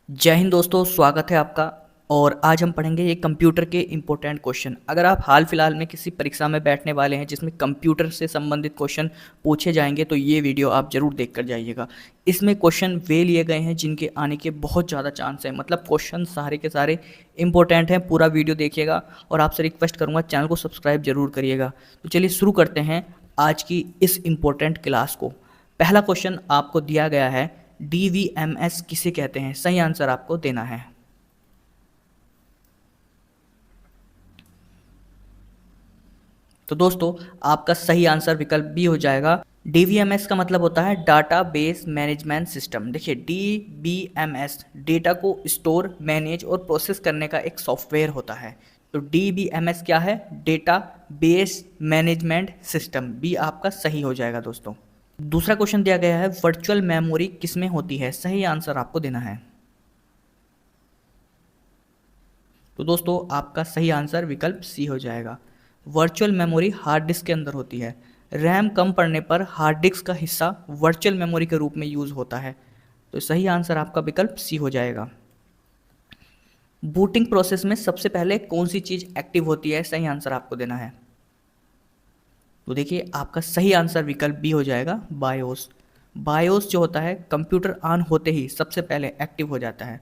जय हिंद दोस्तों, स्वागत है आपका। और आज हम पढ़ेंगे ये कंप्यूटर के इम्पोर्टेंट क्वेश्चन। अगर आप हाल फिलहाल में किसी परीक्षा में बैठने वाले हैं जिसमें कंप्यूटर से संबंधित क्वेश्चन पूछे जाएंगे तो ये वीडियो आप जरूर देख कर जाइएगा। इसमें क्वेश्चन वे लिए गए हैं जिनके आने के बहुत ज़्यादा चांस है, मतलब क्वेश्चन सारे के सारे इंपॉर्टेंट हैं। पूरा वीडियो देखिएगा और आपसे रिक्वेस्ट करूँगा चैनल को सब्सक्राइब जरूर करिएगा। तो चलिए शुरू करते हैं आज की इस इम्पोर्टेंट क्लास को। पहला क्वेश्चन आपको दिया गया है, DVMS किसे कहते हैं? सही आंसर आपको देना है। तो दोस्तों आपका सही आंसर विकल्प बी हो जाएगा। DVMS का मतलब होता है डाटा बेस मैनेजमेंट सिस्टम। देखिए, DBMS डेटा को स्टोर, मैनेज और प्रोसेस करने का एक सॉफ्टवेयर होता है। तो DBMS क्या है? Database management system. B आपका सही हो जाएगा दोस्तों। दूसरा क्वेश्चन दिया गया है, वर्चुअल मेमोरी किसमें होती है? सही आंसर आपको देना है। तो दोस्तों आपका सही आंसर विकल्प सी हो जाएगा। वर्चुअल मेमोरी हार्ड डिस्क के अंदर होती है। रैम कम पड़ने पर हार्ड डिस्क का हिस्सा वर्चुअल मेमोरी के रूप में यूज होता है। तो सही आंसर आपका विकल्प सी हो जाएगा। बूटिंग प्रोसेस में सबसे पहले कौन सी चीज एक्टिव होती है? सही आंसर आपको देना है। तो देखिए आपका सही आंसर विकल्प बी हो जाएगा, बायोस। बायोस जो होता है कंप्यूटर ऑन होते ही सबसे पहले एक्टिव हो जाता है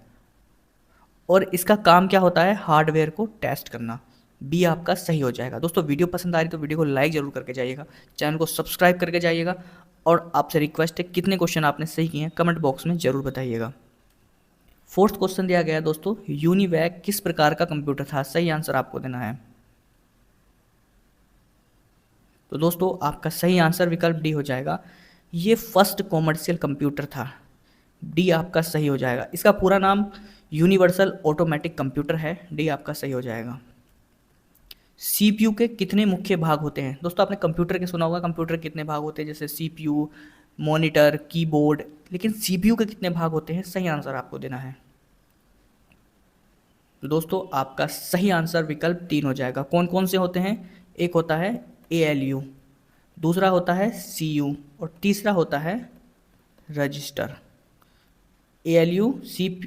और इसका काम क्या होता है? हार्डवेयर को टेस्ट करना। बी आपका सही हो जाएगा। दोस्तों वीडियो पसंद आ रही तो वीडियो को लाइक जरूर करके जाइएगा, चैनल को सब्सक्राइब करके जाइएगा और आपसे रिक्वेस्ट है कितने क्वेश्चन आपने सही किए हैं कमेंट बॉक्स में जरूर बताइएगा। फोर्थ क्वेश्चन दिया गया है दोस्तों, यूनिवैक किस प्रकार का कंप्यूटर था? सही आंसर आपको देना है। तो दोस्तों आपका सही आंसर विकल्प डी हो जाएगा। ये फर्स्ट कॉमर्शियल कंप्यूटर था। डी आपका सही हो जाएगा। इसका पूरा नाम यूनिवर्सल ऑटोमेटिक कंप्यूटर है। डी आपका सही हो जाएगा। सीपीयू के कितने मुख्य भाग होते हैं? दोस्तों आपने कंप्यूटर के सुना होगा कंप्यूटर कितने भाग होते हैं, जैसे सीपीयू, मॉनिटर, कीबोर्ड, लेकिन सीपीयू के कितने भाग होते हैं? सही आंसर आपको देना है। तो दोस्तों आपका सही आंसर विकल्प तीन हो जाएगा। कौन कौन से होते हैं? एक होता है ALU, दूसरा होता है CU और तीसरा होता है रजिस्टर। ALU,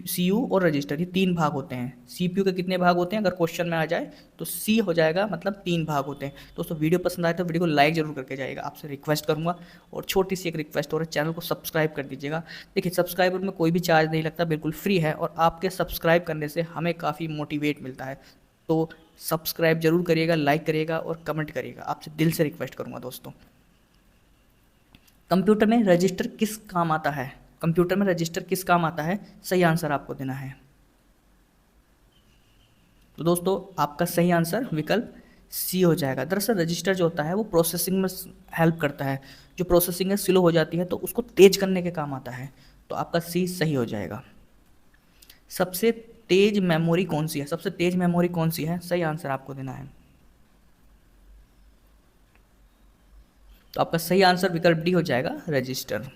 CU और रजिस्टर, ये तीन भाग होते हैं। CPU के कितने भाग होते हैं अगर क्वेश्चन में आ जाए तो C हो जाएगा, मतलब तीन भाग होते हैं। दोस्तों वीडियो पसंद आए तो वीडियो को लाइक जरूर करके जाइएगा, आपसे रिक्वेस्ट करूंगा। और छोटी सी एक रिक्वेस्ट और है, चैनल को सब्सक्राइब कर दीजिएगा। देखिए सब्सक्राइबर में कोई भी चार्ज नहीं लगता, बिल्कुल फ्री है और आपके सब्सक्राइब करने से हमें काफ़ी मोटिवेट मिलता है। तो सब्सक्राइब जरूर करिएगा, लाइक करिएगा और कमेंट करिएगा, आपसे दिल से रिक्वेस्ट करूंगा दोस्तों। कंप्यूटर में रजिस्टर किस काम आता है? कंप्यूटर में रजिस्टर किस काम आता है? सही आंसर आपको देना है। तो दोस्तों आपका सही आंसर विकल्प सी हो जाएगा। दरअसल रजिस्टर जो होता है वो प्रोसेसिंग में हेल्प करता है। जो प्रोसेसिंग है स्लो हो जाती है तो उसको तेज करने के काम आता है। तो आपका सी सही हो जाएगा। सबसे तेज मेमोरी कौन सी है? सबसे तेज मेमोरी कौन सी है? सही आंसर आपको देना है। तो आपका सही आंसर विकल्प डी हो जाएगा, रजिस्टर।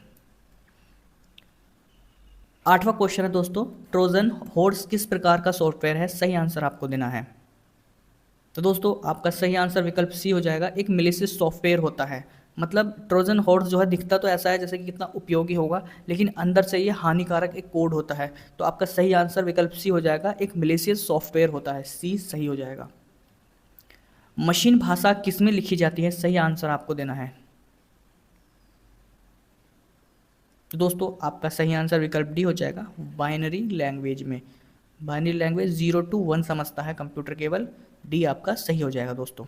आठवां क्वेश्चन है दोस्तों, ट्रोजन हॉर्स किस प्रकार का सॉफ्टवेयर है? सही आंसर आपको देना है। तो दोस्तों आपका सही आंसर विकल्प सी हो जाएगा। एक मेलिशियस सॉफ्टवेयर होता है, मतलब ट्रोजन हॉर्स जो है दिखता तो ऐसा है जैसे कि कितना उपयोगी होगा, लेकिन अंदर से ये हानिकारक एक कोड होता है। तो आपका सही आंसर विकल्प सी हो जाएगा। एक मेलिशियस सॉफ्टवेयर होता है, सी सही हो जाएगा। मशीन भाषा किस में लिखी जाती है? सही आंसर आपको देना है। तो दोस्तों आपका सही आंसर विकल्प डी हो जाएगा, बाइनरी लैंग्वेज में। बाइनरी लैंग्वेज 0 to 1 समझता है कंप्यूटर केवल। डी आपका सही हो जाएगा दोस्तों।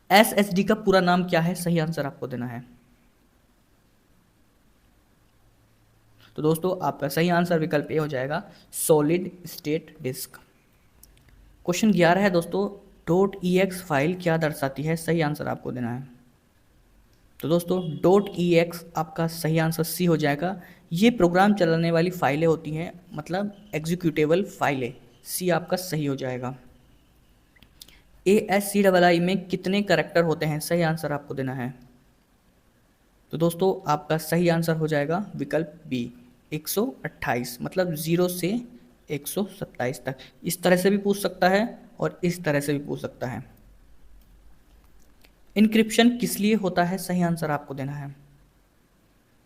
SSD का पूरा नाम क्या है? सही आंसर आपको देना है। तो दोस्तों आपका सही आंसर विकल्प ए हो जाएगा, सॉलिड स्टेट डिस्क। क्वेश्चन 11 है दोस्तों, .ex फाइल क्या दर्शाती है? सही आंसर आपको देना है। तो दोस्तों .ex आपका सही आंसर सी हो जाएगा। ये प्रोग्राम चलाने वाली फाइलें होती हैं, मतलब एग्जीक्यूटेबल फाइलें। सी आपका सही हो जाएगा। ASCII में कितने करेक्टर होते हैं? सही आंसर आपको देना है। तो दोस्तों आपका सही आंसर हो जाएगा विकल्प बी, 128, मतलब 0 से 127 तक। इस तरह से भी पूछ सकता है और इस तरह से भी पूछ सकता है। इनक्रिप्शन किस लिए होता है? सही आंसर आपको देना है।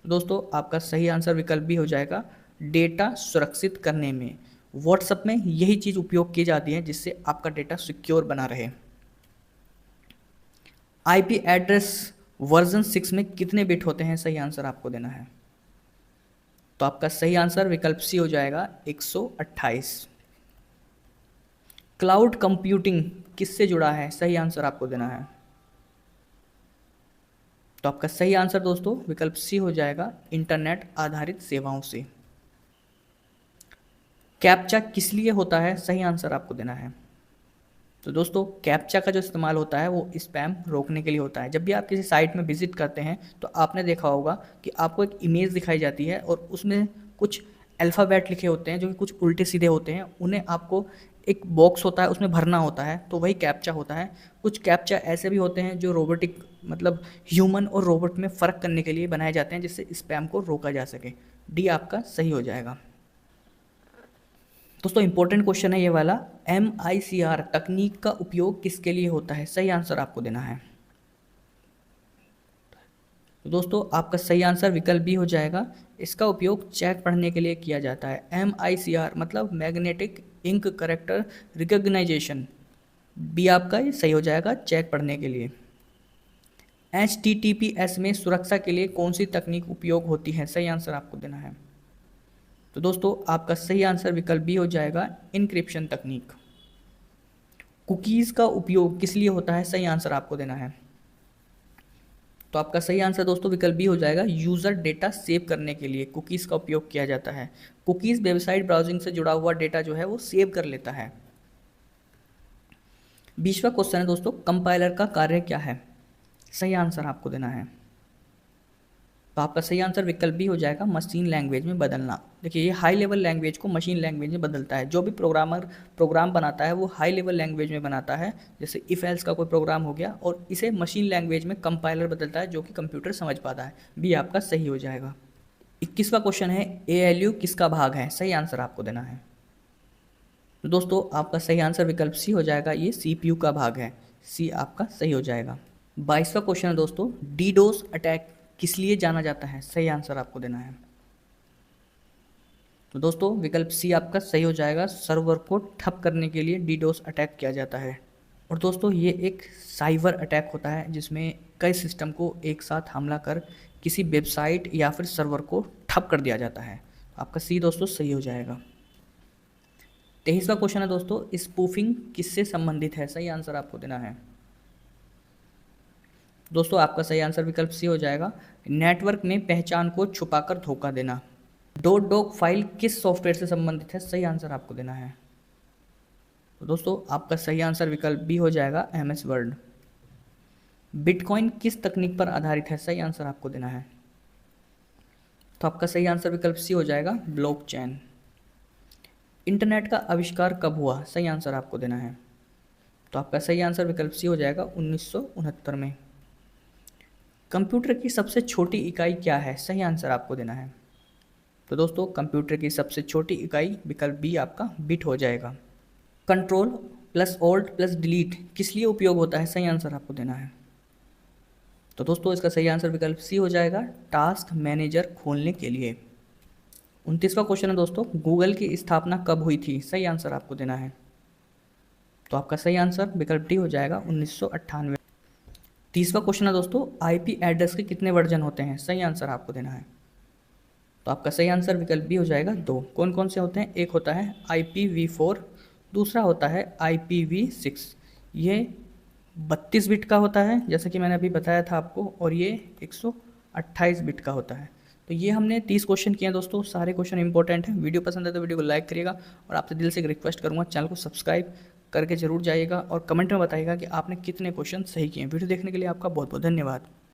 दोस्तों आपका सही आंसर विकल्प भी हो जाएगा, डेटा सुरक्षित करने में व्हाट्सएप में यही चीज़ उपयोग की जाती है जिससे आपका डेटा सिक्योर बना रहे। आईपी एड्रेस वर्जन 6 में कितने बिट होते हैं, सही आंसर आपको देना है। तो आपका सही आंसर विकल्प सी हो जाएगा 128। क्लाउड कंप्यूटिंग किससे जुड़ा है, सही आंसर आपको देना है। तो आपका सही आंसर दोस्तों विकल्प सी हो जाएगा इंटरनेट आधारित सेवाओं से। कैप्चा किस लिए होता है, सही आंसर आपको देना है। तो दोस्तों कैप्चा का जो इस्तेमाल होता है वो स्पैम रोकने के लिए होता है। जब भी आप किसी साइट में विजिट करते हैं तो आपने देखा होगा कि आपको एक इमेज दिखाई जाती है और उसमें कुछ अल्फ़ाबेट लिखे होते हैं जो कि कुछ उल्टे सीधे होते हैं, उन्हें आपको एक बॉक्स होता है उसमें भरना होता है, तो वही कैप्चा होता है। कुछ कैप्चा ऐसे भी होते हैं जो रोबोटिक मतलब ह्यूमन और रोबोट में फ़र्क करने के लिए बनाए जाते हैं जिससे स्पैम को रोका जा सके। डी आपका सही हो जाएगा। दोस्तों इंपॉर्टेंट क्वेश्चन है ये वाला, MICR तकनीक का उपयोग किसके लिए होता है, सही आंसर आपको देना है। तो दोस्तों आपका सही आंसर विकल्प बी हो जाएगा, इसका उपयोग चेक पढ़ने के लिए किया जाता है। MICR मतलब magnetic ink character recognition, B आपका ये सही हो जाएगा चेक पढ़ने के लिए। HTTPS में सुरक्षा के लिए कौन सी तकनीक उपयोग होती है, सही आंसर आपको देना है। तो दोस्तों आपका सही आंसर विकल्प बी हो जाएगा इनक्रिप्शन तकनीक। कुकीज़ का उपयोग किस लिए होता है, सही आंसर आपको देना है। तो आपका सही आंसर दोस्तों विकल्प बी हो जाएगा यूज़र डेटा सेव करने के लिए कुकीज़ का उपयोग किया जाता है। कुकीज़ वेबसाइट ब्राउजिंग से जुड़ा हुआ डेटा जो है वो सेव कर लेता है। 20वां क्वेश्चन है दोस्तों, कंपाइलर का कार्य क्या है, सही आंसर आपको देना है। तो आपका सही आंसर विकल्प भी हो जाएगा मशीन लैंग्वेज में बदलना। देखिए ये हाई लेवल लैंग्वेज को मशीन लैंग्वेज में बदलता है। जो भी प्रोग्रामर प्रोग्राम बनाता है वो हाई लेवल लैंग्वेज में बनाता है, जैसे इफ एल्स का कोई प्रोग्राम हो गया, और इसे मशीन लैंग्वेज में कंपाइलर बदलता है जो कि कंप्यूटर समझ पाता है। भी आपका सही हो जाएगा। 21वां क्वेश्चन है ALU किसका भाग है, सही आंसर आपको देना है। तो दोस्तों आपका सही आंसर विकल्प सी हो जाएगा, ये CPU का भाग है, सी आपका सही हो जाएगा। 22वां क्वेश्चन है दोस्तों, DDoS अटैक किस लिए जाना जाता है, सही आंसर आपको देना है। तो दोस्तों विकल्प सी आपका सही हो जाएगा, सर्वर को ठप करने के लिए DDoS अटैक किया जाता है। और दोस्तों ये एक साइबर अटैक होता है जिसमें कई सिस्टम को एक साथ हमला कर किसी वेबसाइट या फिर सर्वर को ठप कर दिया जाता है। आपका सी दोस्तों सही हो जाएगा। 23वां क्वेश्चन है दोस्तों, स्पूफिंग किससे संबंधित है, सही आंसर आपको देना है। दोस्तों आपका सही आंसर विकल्प सी हो जाएगा, नेटवर्क में पहचान को छुपाकर धोखा देना। डॉक फाइल किस सॉफ्टवेयर से संबंधित है, सही आंसर आपको देना है। तो दोस्तों आपका सही आंसर विकल्प बी हो जाएगा MS वर्ड। बिटकॉइन किस तकनीक पर आधारित है, सही आंसर आपको देना है। तो आपका सही आंसर विकल्प सी हो जाएगा ब्लॉकचेन। इंटरनेट का आविष्कार कब हुआ, सही आंसर आपको देना है। तो आपका सही आंसर विकल्प सी हो जाएगा 1969 में। कंप्यूटर की सबसे छोटी इकाई क्या है, सही आंसर आपको देना है। तो दोस्तों कंप्यूटर की सबसे छोटी इकाई विकल्प बी आपका बिट हो जाएगा। Control plus alt plus delete किस लिए उपयोग होता है, सही आंसर आपको देना है। तो दोस्तों इसका सही आंसर विकल्प सी हो जाएगा, टास्क मैनेजर खोलने के लिए। 29वां क्वेश्चन है दोस्तों, गूगल की स्थापना कब हुई थी, सही आंसर आपको देना है। तो आपका सही आंसर विकल्प डी हो जाएगा 1998। 30वां क्वेश्चन है दोस्तों, IP एड्रेस के कितने वर्जन होते हैं, सही आंसर आपको देना है। तो आपका सही आंसर विकल्प बी हो जाएगा 2। कौन कौन से होते हैं, एक होता है IPv4, दूसरा होता है IPv6। ये 32 बिट का होता है जैसा कि मैंने अभी बताया था आपको, और ये 128 बिट का होता है। तो ये हमने 30 क्वेश्चन किए हैं दोस्तों, सारे क्वेश्चन इंपॉर्टेंट हैं। वीडियो पसंद है तो वीडियो को लाइक करिएगा, और आपसे दिल से एक रिक्वेस्ट करूँगा चैनल को सब्सक्राइब करके जरूर जाइएगा, और कमेंट में बताइएगा कि आपने कितने क्वेश्चन सही किए हैं। वीडियो देखने के लिए आपका बहुत बहुत धन्यवाद।